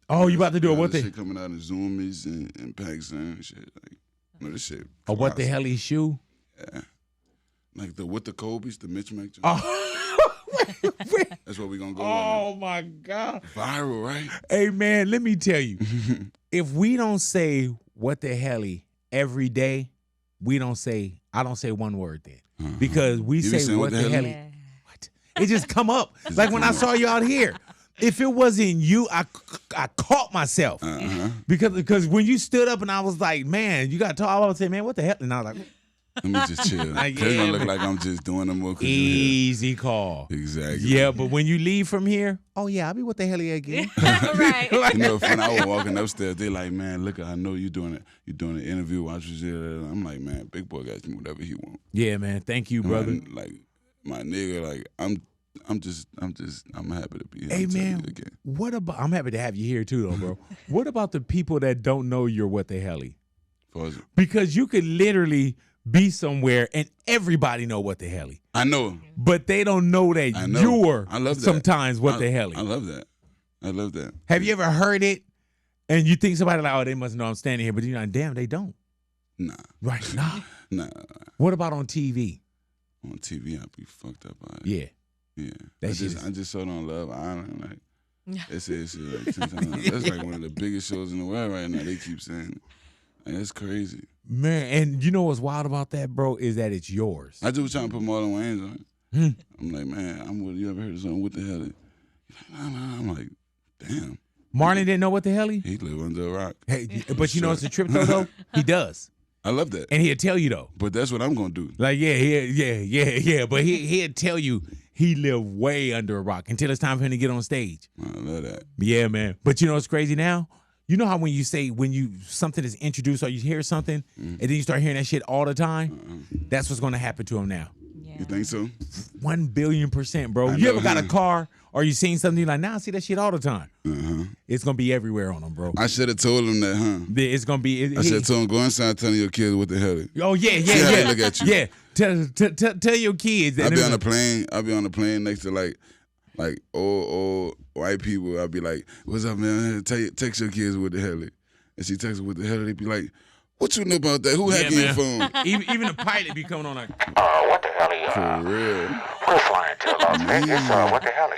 oh, you about to do a This WhatThe? shit coming out in Zoomies and Pakistan and shit. Like, you know, this shit. A WhatTheHelly shoe? Yeah. Like the with the Kobe's, the Mitch Mac. Oh. That's what we gonna go Oh my God. with. Viral, right? Hey man, let me tell you. If we don't say WhatTheHelly every day, I don't say one word then. Because we You be say saying WhatTheHelly? Yeah. What? It just come up. Like when I saw you out here. If it wasn't you, I caught myself. Because when you stood up and I was like, man, you got to talk, I would say, man, what the hell? And I was like, Let me just chill. Like, It's yeah, gonna look man. like I'm just doing them more. easy call. Exactly. Yeah, but when you leave from here, oh yeah, I'll be WhatTheHelly again. Right. You know, when I was walking upstairs, they like, man, look, I know you doing it. You doing an interview. Watch this. I'm like, man, Big Boy got me whatever he want. Yeah, man. Thank you, brother. Like my nigga, like I'm happy to be here. Hey I'm telling man, you again. what about? I'm happy to have you here too, though, bro. What about the people that don't know you're WhatTheHelly? Pause. Because you could literally be somewhere and everybody know WhatTheHelly, I know. but they don't know that I know. you're I love that. sometimes I WhatTheHelly. love that. I love that. Have you ever heard it and you think somebody like, oh, they must know I'm standing here, but you're like, damn, they don't. Nah. Right? Nah. Nah. What about on TV? On TV, I be fucked up by it. Yeah. Yeah. That I shit just is- I just so don't love honor. Like it's like 10 times. That's like one of the biggest shows in the world right now. They keep saying it. That's crazy. Man, and you know what's wild about that, bro, is that it's yours. I just was trying to put Marlon Wayne's on it. I'm like, man, you ever heard of something? What the hell? He's like, nah. I'm like, damn. Marlon didn't know what the hell he live under a rock. Hey, but you know it's a trip though? He does. I love that. And he'll tell you though. But that's what I'm gonna do. Like, yeah. But he'll tell you he lived way under a rock until it's time for him to get on stage. I love that. Yeah, man. But you know what's crazy now? You know how when you something is introduced or you hear something and then you start hearing that shit all the time? That's what's gonna happen to him now. Yeah. You think so? 1,000,000,000%, bro. You ever got a car or you seen something you're like, nah, I see that shit all the time. It's gonna be everywhere on them, bro. I should have told him that, huh? It's gonna be. I should have told him, go inside telling your kids what the hell. Oh yeah. See how they look at you. Yeah, tell your kids. I'll be on the plane next to like old white people. I'll be like, what's up, man? Text your kids what the hell. And she texts what the hell. They be like, what you know about that? Who hacking your phone? even the pilot be coming on like, what the hell? For real. We're flying to Las Vegas. What the hell?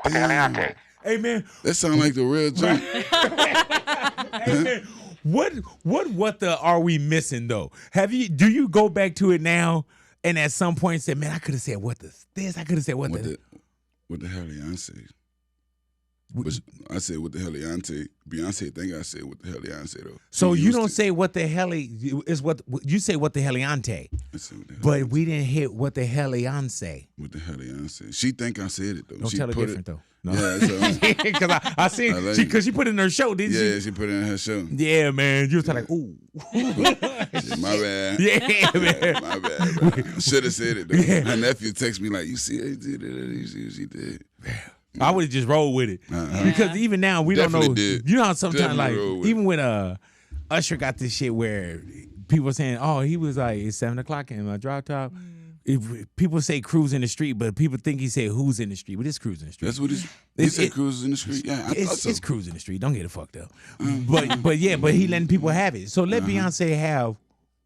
What the hell I take? hey man, That sound like the real joke. hey man, what the are we missing though? Do you go back to it now and at some point say, man, I could have said this, I could have said what the hell Beyonce? I said what the hell Beyonce think I said what the hell Beyonce though. So you don't say what the hell is what you say what the Heliante. But we didn't hit what the Heliante. What the hell Beyonce? She think I said it though. Don't she tell her put different it, though. No. Yeah, because I seen because she put it in her show, didn't she? Yeah, she put it in her show. Yeah, man. You was like, ooh. My bad. Yeah, man. My bad. Should have said it though. Yeah. Her nephew text me like, you see her did it. You see what she did. I would have just rolled with it because even now we Definitely don't know. did. You know how sometimes Definitely like even when Usher got this shit where people were saying, oh, he was like it's 7 o'clock in my drop top. If people say cruise in the street, but people think he said who's in the street, but it's cruise in the street. That's what he said. Cruise in the street. Yeah, I thought so. It's cruise in the street. Don't get it fucked up. But he letting people have it. So let Beyonce have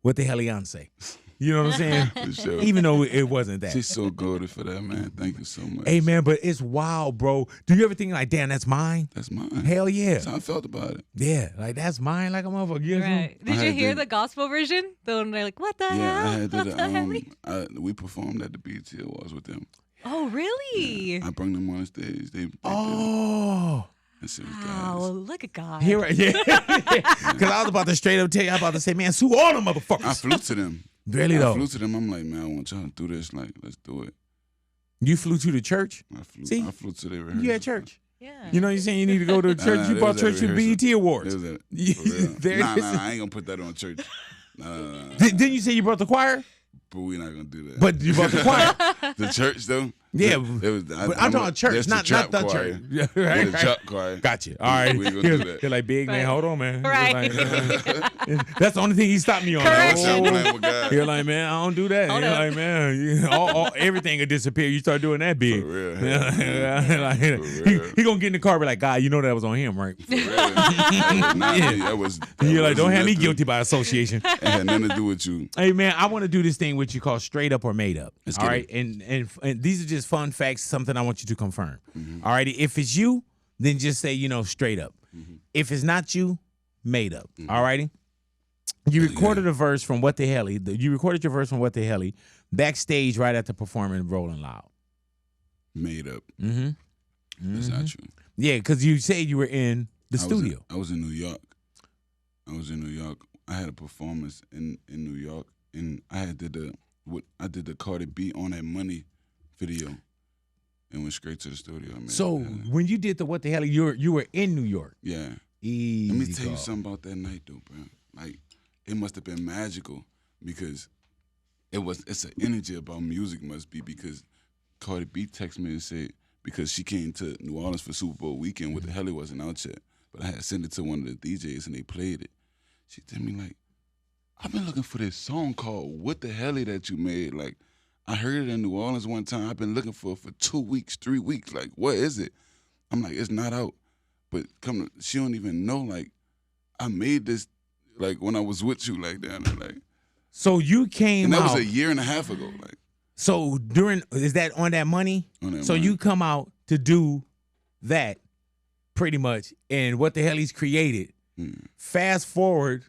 what the hell Beyonce. You know what I'm saying? For sure. Even though it wasn't that. She's so goated for that, man. Thank you so much. Hey, man, but it's wild, bro. Do you ever think like, damn, that's mine? That's mine. Hell yeah. That's how I felt about it. Yeah, like that's mine like a motherfucker. You know? Right. Did you hear the gospel version? The one they're like, what the hell? Yeah, I had What the hell? we performed at the BET Awards with them. Oh, really? I brought them on stage. They Oh. Wow, look at God. Here, yeah. Because I was about to straight up tell you, I was about to say, man, sue all them motherfuckers. I flew to them. Really though? I flew to them. I'm like, man, I want y'all to do this. Like, let's do it. You flew to the church? I flew to the rehearsal. You at church? Yeah. You know, you're saying you need to go to church. You brought church to the BET Awards. Nah, I ain't gonna put that on church. Nah. Didn't you say you brought the choir? But we're not gonna do that. But you brought the choir. The church though? Yeah. But I'm talking church, not the church. Yeah, right, the trap choir. Gotcha. All right. We ain't gonna do that. You're like, big man, hold on, man. Right. That's the only thing he stopped me on. Correction. You're like, man, I don't do that. Hold You're up. like, man, everything will disappear. You start doing that big. For real. He gonna get in the car and be like, God, you know that was on him, right? For real. That was You're like, don't have me nothing. guilty by association. It had nothing to do with you. Hey man, I want to do this thing with you called straight up or made up. Let's All get right, it. and these are just fun facts. Something I want you to confirm. All righty, if it's you, then just say straight up. If it's not you, made up. All righty. You recorded a verse from WhatTheHelly. You recorded your verse from WhatTheHelly backstage right after performing Rolling Loud. Made up. Mm-hmm. That's not true. Yeah, because you said you were in the studio. I was in New York. I had a performance in New York, and I did the Cardi B on that Money video, and went straight to the studio. So when you did the WhatTheHelly, you were in New York. Yeah. Easy. Let me tell you something about that night, though, bro. Like, it must have been magical because it's an energy about music must be, because Cardi B texted me and said, because she came to New Orleans for Super Bowl weekend, WhatTheHelly wasn't out yet, but I had sent it to one of the DJs and they played it. She told me, like, I've been looking for this song called WhatTheHelly that you made. Like, I heard it in New Orleans one time. I've been looking for it for 2 weeks, 3 weeks. Like, what is it? I'm like, it's not out. But she don't even know, like, I made this, like, when I was with you, like, down there, like. So you came and that out. was a year and a half ago, like. So is that on that Money? On that so Money. you come out to do that pretty much, and WhatTheHelly's created. Fast forward,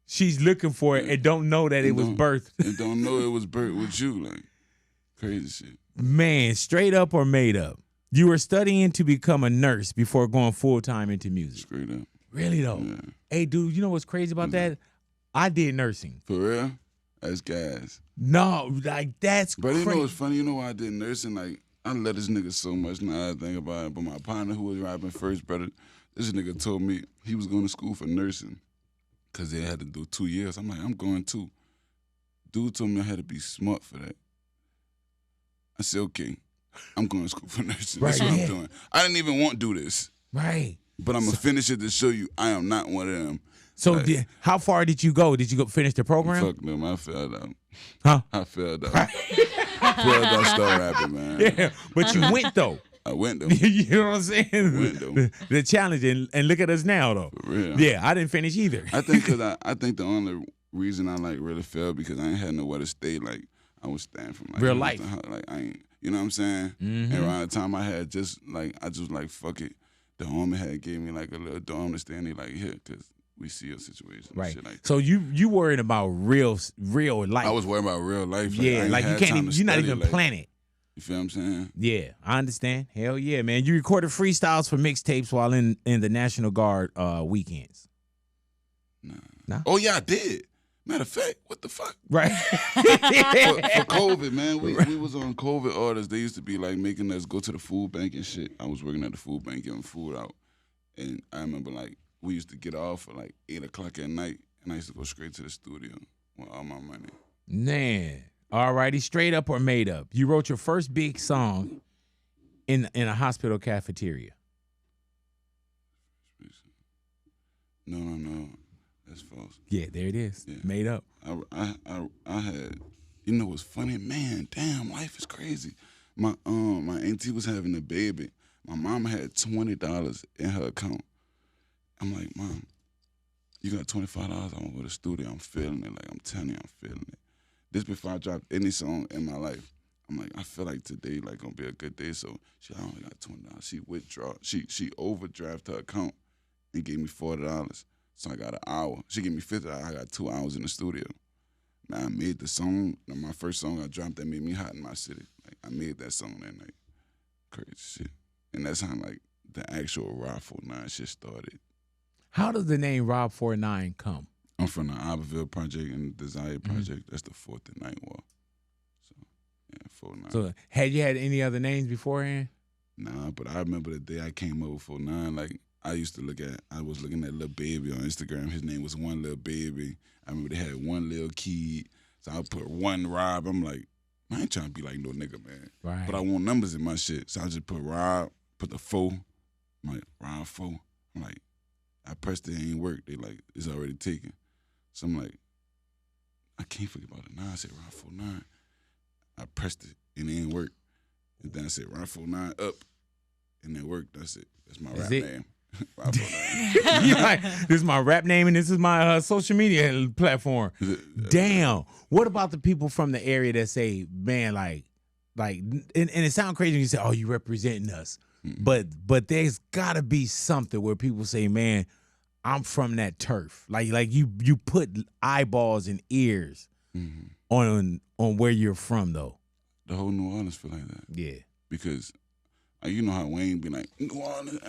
she's looking for it and don't know that it was birthed. And don't know it was birthed with you. Like, crazy shit. Man, straight up or made up? You were studying to become a nurse before going full-time into music. Straight up. Really, though? Yeah. Hey, dude, you know what's crazy about that? I did nursing. For real? That's gas. No, like, that's But crazy. you know what's funny? You know why I did nursing? Like, I love this nigga so much now I think about it. But my partner who was rapping first, brother, this nigga told me he was going to school for nursing because they had to do 2 years. I'm like, I'm going too. Dude told me I had to be smart for that. I said, okay, I'm going to school for nursing. That's what I'm doing. I didn't even want to do this. Right. But I'm going to finish it to show you I am not one of them. So like, how far did you go? Did you go finish the program? Fuck them. I failed out. Huh? I failed out. I failed out start rapping, man. Yeah, but you went, though. I went, though. You know what I'm saying? Went, though. The challenge, and look at us now, though. For real. Yeah, I didn't finish either. I think because I think the only reason I like really failed because I ain't had nowhere to stay. Like I was staying from like real life. Like I ain't, you know what I'm saying? Mm-hmm. And around the time I had I just like fuck it. The homie had gave me like a little dorm to stay in. He like here because we see your situation. Right. Shit like so you worried about real life. I was worried about real life. Like, yeah, like you can't even. You're not even planning. You feel what I'm saying? Yeah, I understand. Hell yeah, man. You recorded freestyles for mixtapes while in the National Guard weekends. Nah. Oh yeah, I did. Matter of fact, what the fuck? Right. for COVID, man, we was on COVID orders. They used to be like making us go to the food bank and shit. I was working at the food bank giving food out, and I remember like we used to get off at like 8 o'clock at night, and I used to go straight to the studio with all my money. Man, alrighty, straight up or made up? You wrote your first big song in a hospital cafeteria. No. That's false. Yeah, there it is. Yeah. Made up. I had, you know what's funny? Man, damn, life is crazy. My auntie was having a baby. My mom had $20 in her account. I'm like, Mom, you got $25? I want to go to the studio. I'm feeling it. Like, I'm telling you, I'm feeling it. This before I dropped any song in my life. I'm like, I feel like today like gonna be a good day. So I only got $20. She withdraw. She overdrafted her account and gave me $40. So I got an hour. She gave me $50. I got 2 hours in the studio. Man, I made the song. My first song I dropped that made me hot in my city. Like I made that song that night. Crazy shit. And that's how like the actual Rob49 shit started. How does the name Rob49 come? I'm from the Iberville Project and the Desire Project. That's the 4th and 9th wall. So yeah, 4-9. So had you had any other names beforehand? Nah, but I remember the day I came over 4-9, like I was looking at Lil Baby on Instagram. His name was One Lil Baby. I remember they had one little kid. So I put one Rob. I'm like, I ain't trying to be like no nigga, man. Right. But I want numbers in my shit. So I just put Rob, put the 4. I'm like, Rob 4. I'm like, I pressed it, it ain't work. They like, it's already taken. So I'm like, I can't forget about it. Now I said Rob49. I pressed it and it ain't work. And then I said Rob49 up and it worked. That's it. That's my rap name. You like, this is my rap name and this is my social media platform. Damn. What about the people from the area that say, man, like, and it sounds crazy when you say, oh, you representing us. Mm-hmm. But there's gotta be something where people say, man, I'm from that turf. Like you put eyeballs and ears on where you're from though. The whole New Orleans feel like that. Yeah. Because you know how Wayne be like, New Orleans,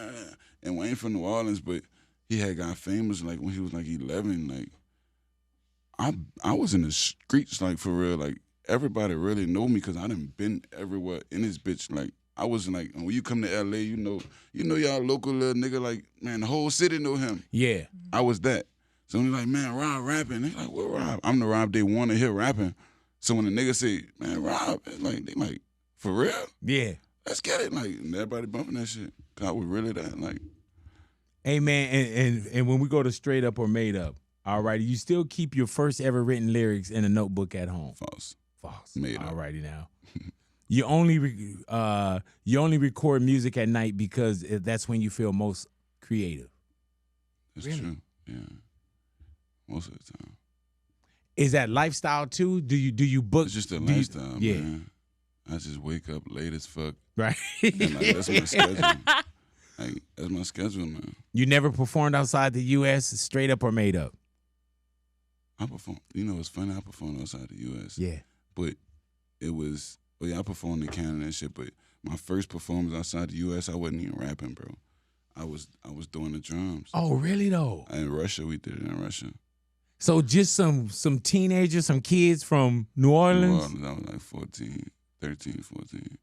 and Wayne from New Orleans, but he had got famous like when he was like 11. Like I was in the streets like for real. Like everybody really know me because I done been everywhere in this bitch. Like I wasn't like when you come to LA, you know y'all local little nigga. Like man, the whole city know him. Yeah, I was that. So they're like, man, Rob rapping. They like, what Rob? I'm the Rob they want to hear rapping. So when the nigga say, man, Rob, like they like, for real? Yeah. Let's get it. Like, and everybody bumping that shit. Cause I was really that. Like, hey man, and when we go to straight up or made up, all righty, you still keep your first ever written lyrics in a notebook at home. False. Made up. All righty now. You only record music at night because that's when you feel most creative. That's true. Yeah. Most of the time. Is that lifestyle too? Do you book? It's just a lifestyle, man. I just wake up late as fuck. Right. And like, that's my schedule. Like, that's my schedule, man. You never performed outside the U.S. straight up or made up? I performed. You know, it's funny. I performed outside the U.S. Yeah. But it was. Well, yeah, I performed in Canada and shit. But my first performance outside the U.S., I wasn't even rapping, bro. I was doing the drums. Oh, really though? In Russia, we did it in Russia. So just some teenagers, some kids from New Orleans. I was like 13, 14.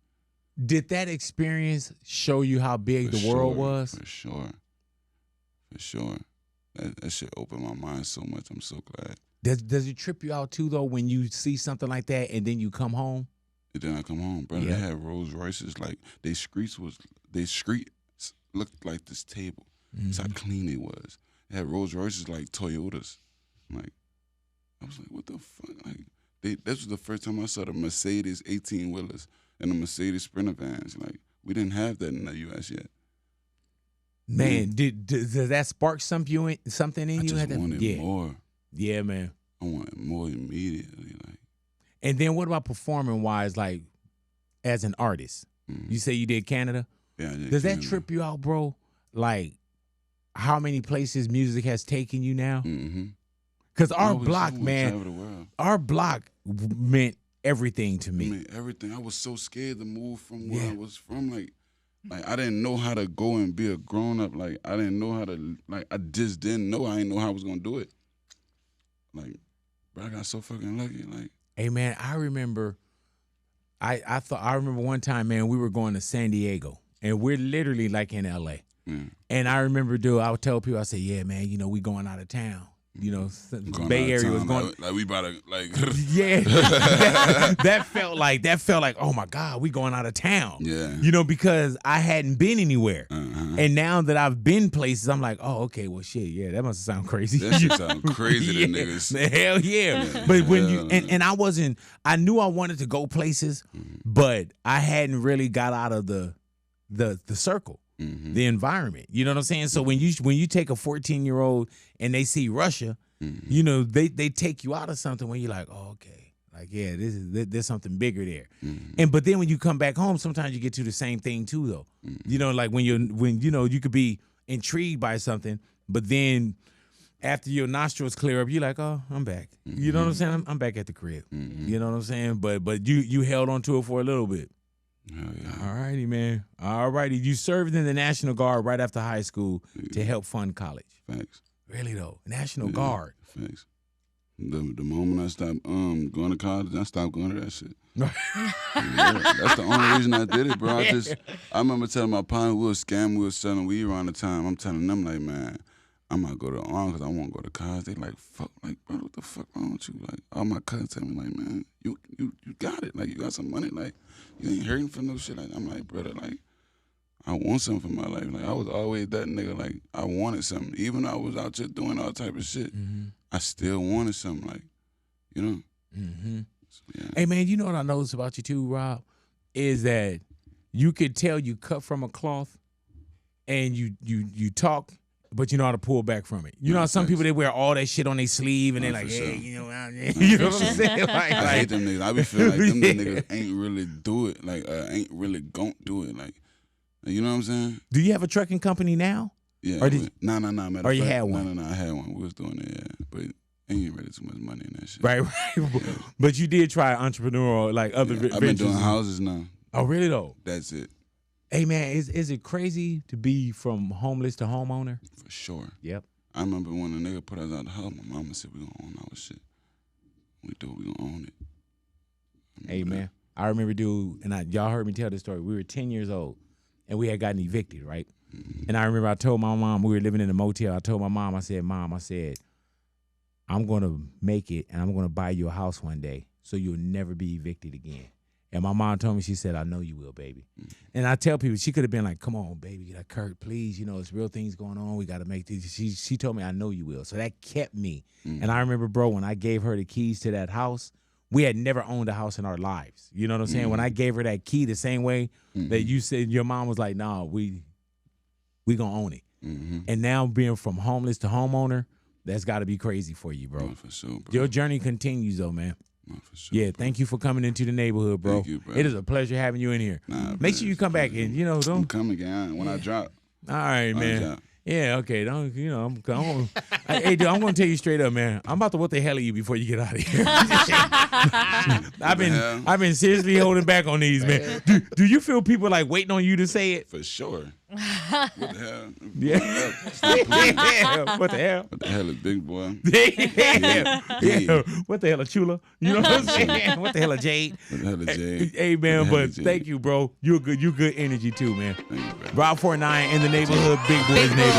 Did that experience show you how big the world was? For sure. That shit opened my mind so much. I'm so glad. Does it trip you out too though when you see something like that and then you come home? And then I come home, brother. Yeah. They had Rolls Royces, like they streets looked like this table. That's how clean it was. They had Rolls Royces like Toyotas. Like, I was like, what the fuck? Like, this was the first time I saw the Mercedes 18-wheelers and the Mercedes Sprinter vans. Like, we didn't have that in the U.S. yet. Man, does that spark something in you? I just wanted more. Yeah, man. I wanted more immediately. Like, and then what about performing wise, like as an artist? You say you did Canada? Yeah, I did Does Canada. that trip you out, bro? Like how many places music has taken you now? Mm-hmm. Because our block, man, travel the world. our block meant everything to me. I mean, everything. I was so scared to move from where I was from. Like I didn't know how to go and be a grown up. Like I didn't know how to. Like I just didn't know. I didn't know how I was gonna do it. Like, bro, I got so fucking lucky. Like, hey man, I remember. I remember one time, man, we were going to San Diego, and we're literally like in L.A. And I remember, I would tell people, I say, yeah, man, you know, we going out of town. You know, Bay Area was going like we about to like yeah. that felt like oh my God, we going out of town. Yeah. You know, because I hadn't been anywhere. And now that I've been places, I'm like, oh, okay, well shit, yeah, that must sound crazy. That shit sound crazy to Yeah. niggas. Hell yeah. But when you and I knew I wanted to go places, but I hadn't really got out of the circle. The environment, you know what I'm saying? So when you take a 14-year-old and they see Russia, you know they take you out of something when you're like, oh, okay, like yeah, there's something bigger there. But then when you come back home, sometimes you get to the same thing too, though. You know, like when you know you could be intrigued by something, but then after your nostrils clear up, you're like, oh, I'm back. You know what I'm saying? I'm back at the crib. You know what I'm saying? But you held on to it for a little bit. Hell yeah. All righty, man. All righty. You served in the National Guard right after high school to help fund college. Facts. Really though, National Guard. Facts. The moment I stopped going to college, I stopped going to that shit. Yeah, that's the only reason I did it, bro. I remember telling my partner we were selling weed around the time. I'm telling them like, man, I'm gonna go to the army because I want to go to college. They like, fuck, like, bro, what the fuck wrong with you? Like, all my cousins tell me like, man, you got it. Like, you got some money. Like, you ain't hurting for no shit. Like, I'm like, brother, like, I want something for my life. Like, I was always that nigga. Like, I wanted something. Even though I was out there doing all type of shit, I still wanted something. Like, you know. So, yeah. Hey man, you know what I noticed about you too, Rob, is that you could tell you cut from a cloth, and you talk, but you know how to pull back from it. You know how some people, they wear all that shit on their sleeve and they're like, hey, you know, you know what I'm saying? Like, I hate them niggas. I be feeling like them niggas ain't really do it. Like, ain't really gon' do it. Like, you know what I'm saying? do you have a trucking company now? Yeah. Or did no. Or you had one? No, I had one. We was doing it, yeah. But ain't really too much money in that shit. Right. But you did try entrepreneurial, like other Yeah, ventures. I've been doing houses now. Oh, really though? That's it. Hey man, is it crazy to be from homeless to homeowner? For sure. Yep. I remember when a nigga put us out the house, my mama said we gonna own our shit. We gonna own it. Hey man, I remember y'all heard me tell this story. We were 10 years old and we had gotten evicted, right? And I remember I told my mom, we were living in a motel. I told my mom, I said, I'm gonna make it and I'm gonna buy you a house one day so you'll never be evicted again. And my mom told me, she said, I know you will, baby. And I tell people, she could have been like, come on, baby, like, Kurt, please, you know, it's real things going on. We got to make these. She told me, I know you will. So that kept me. And I remember, bro, when I gave her the keys to that house, we had never owned a house in our lives. You know what I'm saying? When I gave her that key the same way that you said, your mom was like, nah, we going to own it. And now being from homeless to homeowner, that's got to be crazy for you, bro. No, for sure, bro. Your journey continues, though, man. No, for sure. Yeah, thank you for coming into the neighborhood, bro. Thank you, bro. It is a pleasure having you in here. Nah, Make bro, sure you come back and, you know, I'm don't. coming again when I drop. All right, man. Yeah, okay. Don't hey, dude, I'm gonna tell you straight up, man. I'm about to what the hell are you before you get out of here. I've been seriously holding back on these, man. Do you feel people like waiting on you to say it? For sure. What the hell? Yeah. What the hell? What the hell is Big Boy? Yeah. What the hell is Chula? You know what I'm saying? What the hell is Jade? What the hell is Jade? Hey man, but thank you, bro. You good energy too, man. Thank you, bro. Rob49 in the neighborhood, Big Boy's neighborhood.